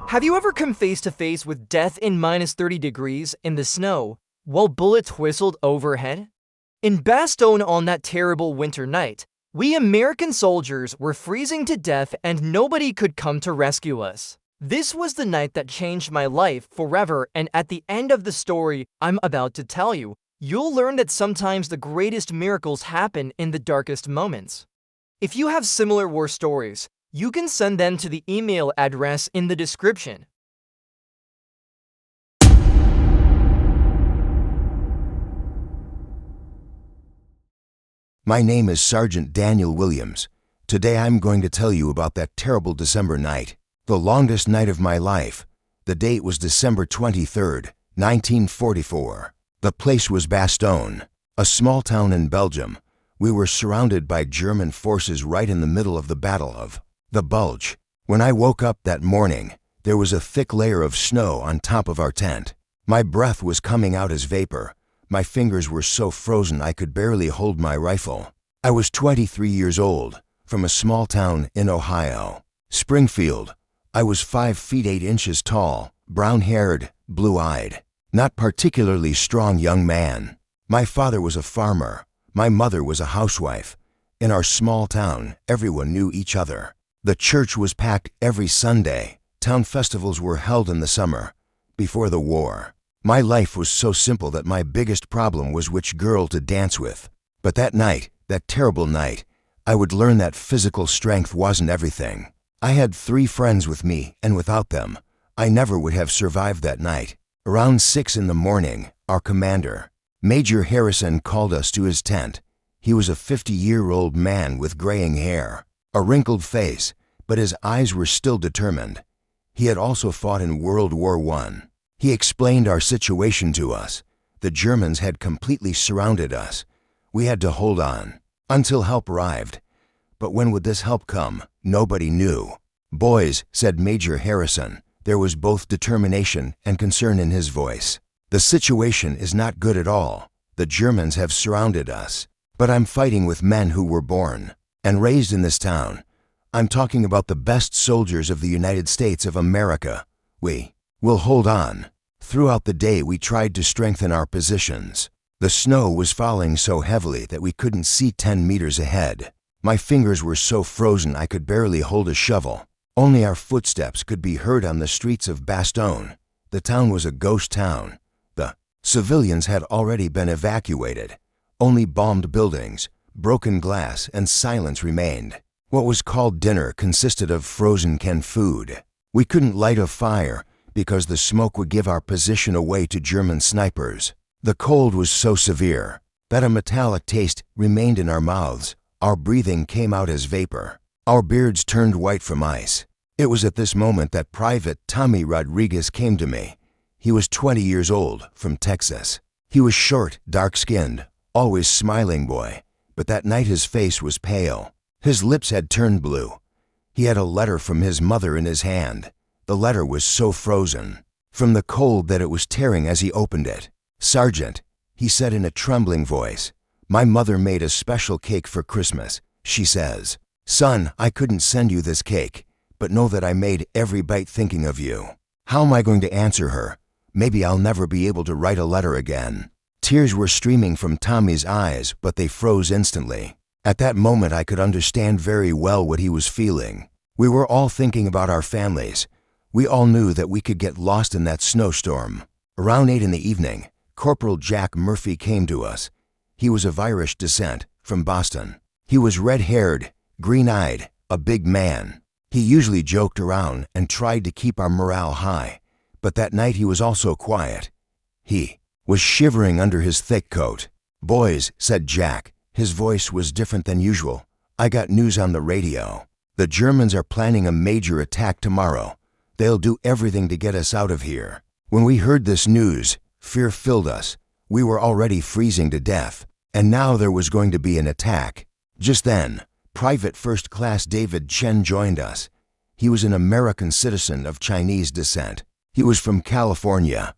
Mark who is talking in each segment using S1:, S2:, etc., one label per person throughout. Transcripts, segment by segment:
S1: Have you ever come face to face with death in minus 30 degrees in the snow while bullets whistled overhead? In Bastogne on that terrible winter night, we American soldiers were freezing to death and nobody could come to rescue us. This was the night that changed my life forever, and at the end of the story I'm about to tell you, you'll learn that sometimes the greatest miracles happen in the darkest moments. If you have similar war stories, you can send them to the email address in the description.
S2: My name is Sergeant Daniel Williams. Today I'm going to tell you about that terrible December night, the longest night of my life. The date was December 23rd, 1944. The place was Bastogne, a small town in Belgium. We were surrounded by German forces right in the middle of the Battle of the Bulge. When I woke up that morning, there was a thick layer of snow on top of our tent. My breath was coming out as vapor. My fingers were so frozen I could barely hold my rifle. I was 23 years old, from a small town in Ohio, Springfield. I was 5 feet 8 inches tall, brown-haired, blue-eyed, not particularly strong young man. My father was a farmer. My mother was a housewife. In our small town, everyone knew each other. The church was packed every Sunday. Town festivals were held in the summer, before the war. My life was so simple that my biggest problem was which girl to dance with. But that night, that terrible night, I would learn that physical strength wasn't everything. I had 3 friends with me, and without them, I never would have survived that night. Around 6 in the morning, our commander, Major Harrison, called us to his tent. He was a 50-year-old man with graying hair, a wrinkled face, but his eyes were still determined. He had also fought in World War I. He explained our situation to us. The Germans had completely surrounded us. We had to hold on until help arrived. But when would this help come? Nobody knew. "Boys," said Major Harrison. There was both determination and concern in his voice. "The situation is not good at all. The Germans have surrounded us. But I'm fighting with men who were born and raised in this town. I'm talking about the best soldiers of the United States of America. We will hold on." Throughout the day we tried to strengthen our positions. The snow was falling so heavily that we couldn't see 10 meters ahead. My fingers were so frozen I could barely hold a shovel. Only our footsteps could be heard on the streets of Bastogne. The town was a ghost town. The civilians had already been evacuated. Only bombed buildings, broken glass, and silence remained. What was called dinner consisted of frozen canned food. We couldn't light a fire because the smoke would give our position away to German snipers. The cold was so severe that a metallic taste remained in our mouths. Our breathing came out as vapor. Our beards turned white from ice. It was at this moment that Private Tommy Rodriguez came to me. He was 20 years old, from Texas. He was short, dark-skinned, always smiling boy, but that night his face was pale. His lips had turned blue. He had a letter from his mother in his hand. The letter was so frozen from the cold that it was tearing as he opened it. "Sergeant," he said in a trembling voice, "my mother made a special cake for Christmas. She says, 'Son, I couldn't send you this cake, but know that I made every bite thinking of you.' How am I going to answer her? Maybe I'll never be able to write a letter again." Tears were streaming from Tommy's eyes, but they froze instantly. At that moment I could understand very well what he was feeling. We were all thinking about our families. We all knew that we could get lost in that snowstorm. Around 8 in the evening, Corporal Jack Murphy came to us. He was of Irish descent, from Boston. He was red-haired, green-eyed, a big man. He usually joked around and tried to keep our morale high, but that night he was also quiet. He was shivering under his thick coat. "Boys," said Jack. His voice was different than usual. "I got news on the radio. The Germans are planning a major attack tomorrow. They'll do everything to get us out of here." When we heard this news, fear filled us. We were already freezing to death, and now there was going to be an attack. Just then, Private First Class David Chen joined us. He was an American citizen of Chinese descent. He was from California.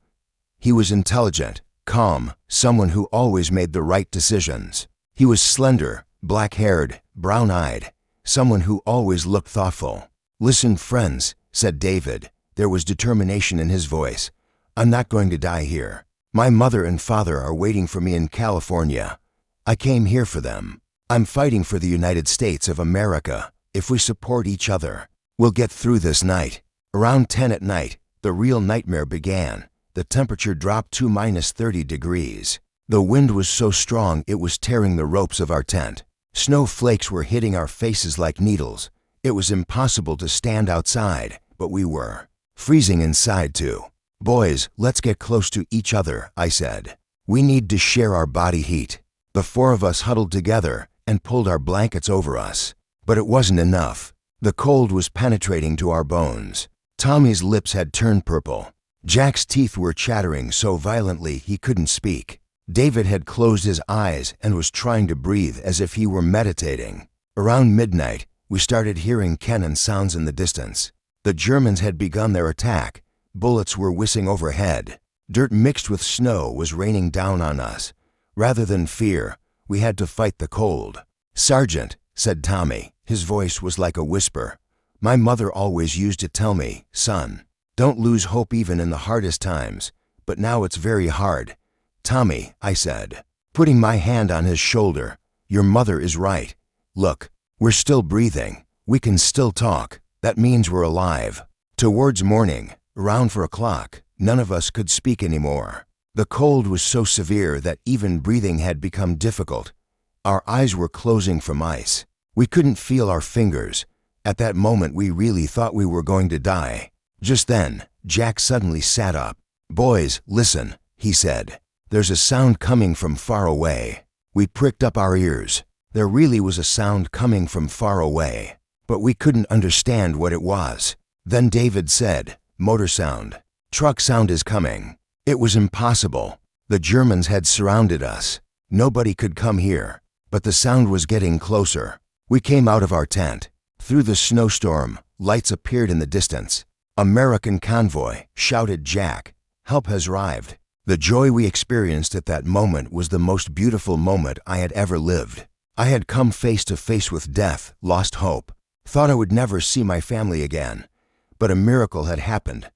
S2: He was intelligent, calm, someone who always made the right decisions. He was slender, black-haired, brown-eyed, someone who always looked thoughtful. "Listen, friends," said David. There was determination in his voice. "I'm not going to die here. My mother and father are waiting for me in California. I came here for them. I'm fighting for the United States of America. If we support each other, we'll get through this night." Around 10 at night, the real nightmare began. The temperature dropped to -30 degrees. The wind was so strong it was tearing the ropes of our tent. Snowflakes were hitting our faces like needles. It was impossible to stand outside, but we were freezing inside too. "Boys, let's get close to each other," I said. "We need to share our body heat." The four of us huddled together and pulled our blankets over us. But it wasn't enough. The cold was penetrating to our bones. Tommy's lips had turned purple. Jack's teeth were chattering so violently he couldn't speak. David had closed his eyes and was trying to breathe as if he were meditating. Around midnight, we started hearing cannon sounds in the distance. The Germans had begun their attack. Bullets were whizzing overhead. Dirt mixed with snow was raining down on us. Rather than fear, we had to fight the cold. "Sergeant," said Tommy. His voice was like a whisper. "My mother always used to tell me, son, don't lose hope even in the hardest times. But now it's very hard." "Tommy," I said, putting my hand on his shoulder, "your mother is right. Look, we're still breathing. We can still talk. That means we're alive." Towards morning, around 4 o'clock, none of us could speak anymore. The cold was so severe that even breathing had become difficult. Our eyes were closing from ice. We couldn't feel our fingers. At that moment, we really thought we were going to die. Just then, Jack suddenly sat up. "Boys, listen," he said. "There's a sound coming from far away." We pricked up our ears. There really was a sound coming from far away, but we couldn't understand what it was. Then David said, "Motor sound. Truck sound is coming." It was impossible. The Germans had surrounded us. Nobody could come here, but the sound was getting closer. We came out of our tent. Through the snowstorm, lights appeared in the distance. "American convoy," shouted Jack. "Help has arrived." The joy we experienced at that moment was the most beautiful moment I had ever lived. I had come face to face with death, lost hope, thought I would never see my family again. But a miracle had happened.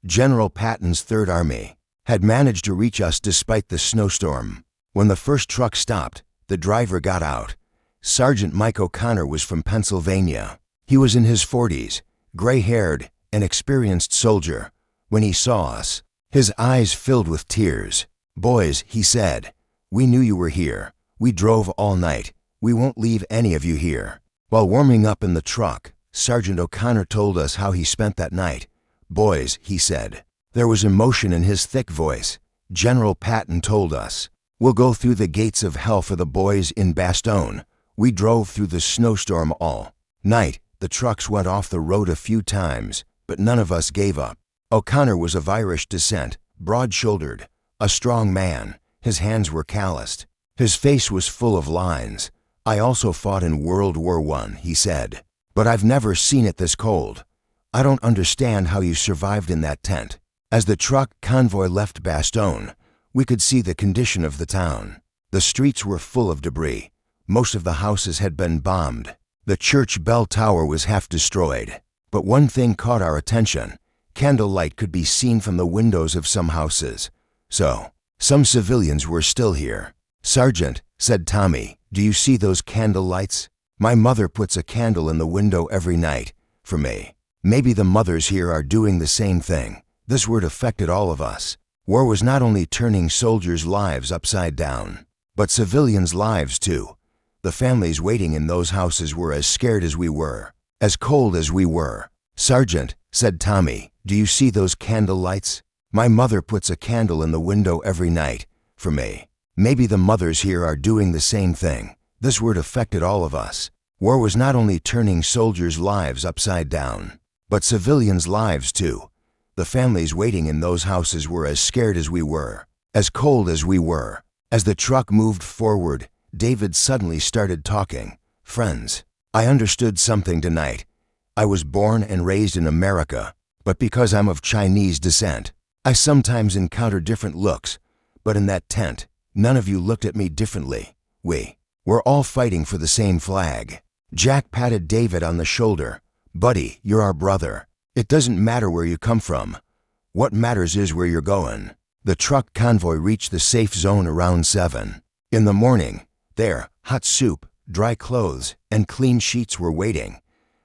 S2: General Patton's Third Army had managed to reach us despite the snowstorm. When the first truck stopped, the driver got out. Sergeant Mike O'Connor was from Pennsylvania. He was in his 40s, gray-haired, an experienced soldier. When he saw us, his eyes filled with tears. "Boys," he said, "we knew you were here. We drove all night. We won't leave any of you here." While warming up in the truck, Sergeant O'Connor told us how he spent that night. "Boys," he said. There was emotion in his thick voice. "General Patton told us, we'll go through the gates of hell for the boys in Bastogne. We drove through the snowstorm all night. The trucks went off the road a few times, but none of us gave up." O'Connor was of Irish descent, broad-shouldered, a strong man. His hands were calloused. His face was full of lines. "I also fought in World War I, he said. "But I've never seen it this cold. I don't understand how you survived in that tent." As the truck convoy left Bastogne, we could see the condition of the town. The streets were full of debris. Most of the houses had been bombed. The church bell tower was half destroyed. But one thing caught our attention. Candlelight could be seen from the windows of some houses. So, some civilians were still here. "Sergeant," said Tommy, "do you see those candle lights? My mother puts a candle in the window every night, for me. Maybe the mothers here are doing the same thing." This word affected all of us. War was not only turning soldiers' lives upside down, but civilians' lives too. The families waiting in those houses were as scared as we were, as cold as we were. "Sergeant," said Tommy, "do you see those candle lights? My mother puts a candle in the window every night, for me. Maybe the mothers here are doing the same thing." This word affected all of us. War was not only turning soldiers' lives upside down, but civilians' lives too. The families waiting in those houses were as scared as we were, as cold as we were. As the truck moved forward, David suddenly started talking. "Friends, I understood something tonight. I was born and raised in America, but because I'm of Chinese descent, I sometimes encounter different looks. But in that tent, none of you looked at me differently. We're all fighting for the same flag." Jack patted David on the shoulder. "Buddy, you're our brother. It doesn't matter where you come from. What matters is where you're going. The truck convoy reached the safe zone around 7 in the morning. There, hot soup, dry clothes, and clean sheets were waiting.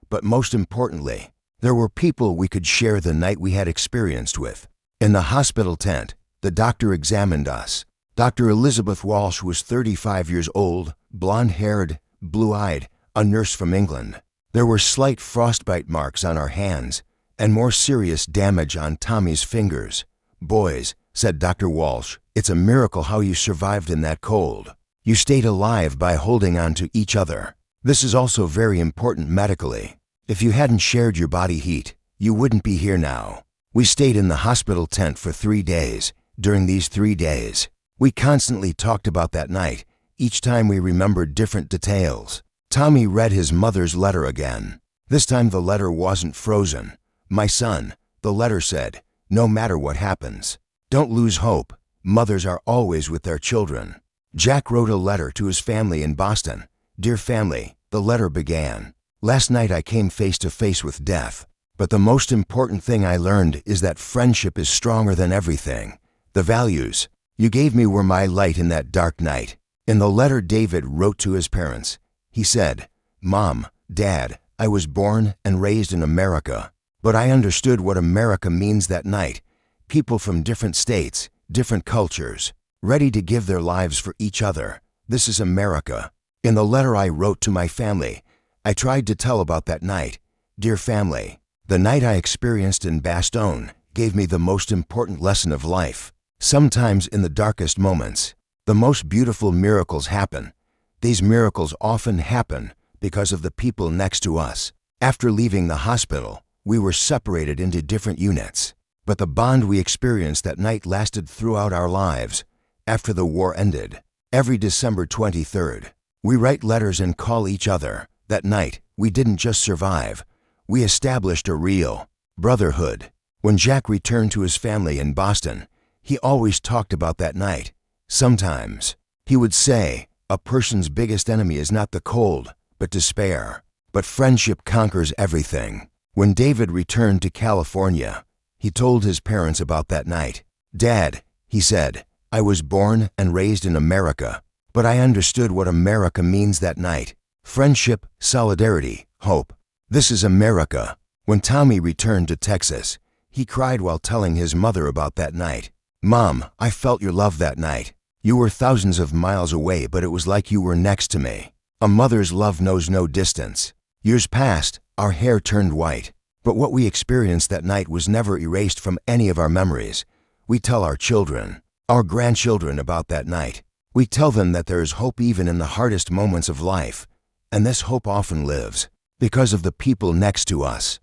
S2: But most importantly, there were people we could share the night we had experienced with. In the hospital tent, the doctor examined us. Dr. Elizabeth Walsh was 35 years old, blonde-haired, blue-eyed, a nurse from England. There were slight frostbite marks on our hands and more serious damage on Tommy's fingers. "Boys," said Dr. Walsh, "it's a miracle how you survived in that cold. You stayed alive by holding on to each other. This is also very important medically. If you hadn't shared your body heat, you wouldn't be here now." We stayed in the hospital tent for 3 days. During these 3 days, we constantly talked about that night. Each time we remembered different details. Tommy read his mother's letter again. This time the letter wasn't frozen. "My son," the letter said, "no matter what happens, don't lose hope. Mothers are always with their children." Jack wrote a letter to his family in Boston. "Dear family," the letter began. "Last night I came face to face with death. But the most important thing I learned is that friendship is stronger than everything. The values you gave me were my light in that dark night." In the letter David wrote to his parents, he said, "Mom, Dad, I was born and raised in America, but I understood what America means that night. People from different states, different cultures, ready to give their lives for each other. This is America." In the letter I wrote to my family, I tried to tell about that night. "Dear family, the night I experienced in Bastogne gave me the most important lesson of life. Sometimes in the darkest moments, the most beautiful miracles happen. These miracles often happen because of the people next to us." After leaving the hospital, we were separated into different units, but the bond we experienced that night lasted throughout our lives. After the war ended, every December 23rd, we write letters and call each other. That night, we didn't just survive, we established a real brotherhood. When Jack returned to his family in Boston, he always talked about that night. Sometimes, he would say, "A person's biggest enemy is not the cold, but despair. But friendship conquers everything." When David returned to California, he told his parents about that night. "Dad," he said, "I was born and raised in America, but I understood what America means that night. Friendship, solidarity, hope. This is America." When Tommy returned to Texas, he cried while telling his mother about that night. "Mom, I felt your love that night. You were thousands of miles away, but it was like you were next to me." A mother's love knows no distance. Years passed, our hair turned white, but what we experienced that night was never erased from any of our memories. We tell our children, our grandchildren about that night. We tell them that there is hope even in the hardest moments of life, and this hope often lives because of the people next to us.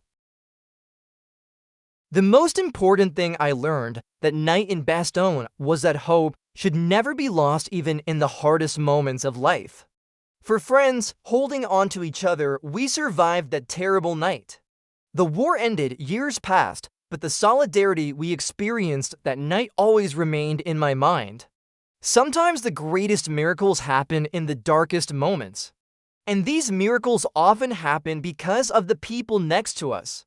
S1: The most important thing I learned that night in Bastogne was that hope should never be lost even in the hardest moments of life. For friends holding on to each other, we survived that terrible night. The war ended, years passed, but the solidarity we experienced that night always remained in my mind. Sometimes the greatest miracles happen in the darkest moments. And these miracles often happen because of the people next to us.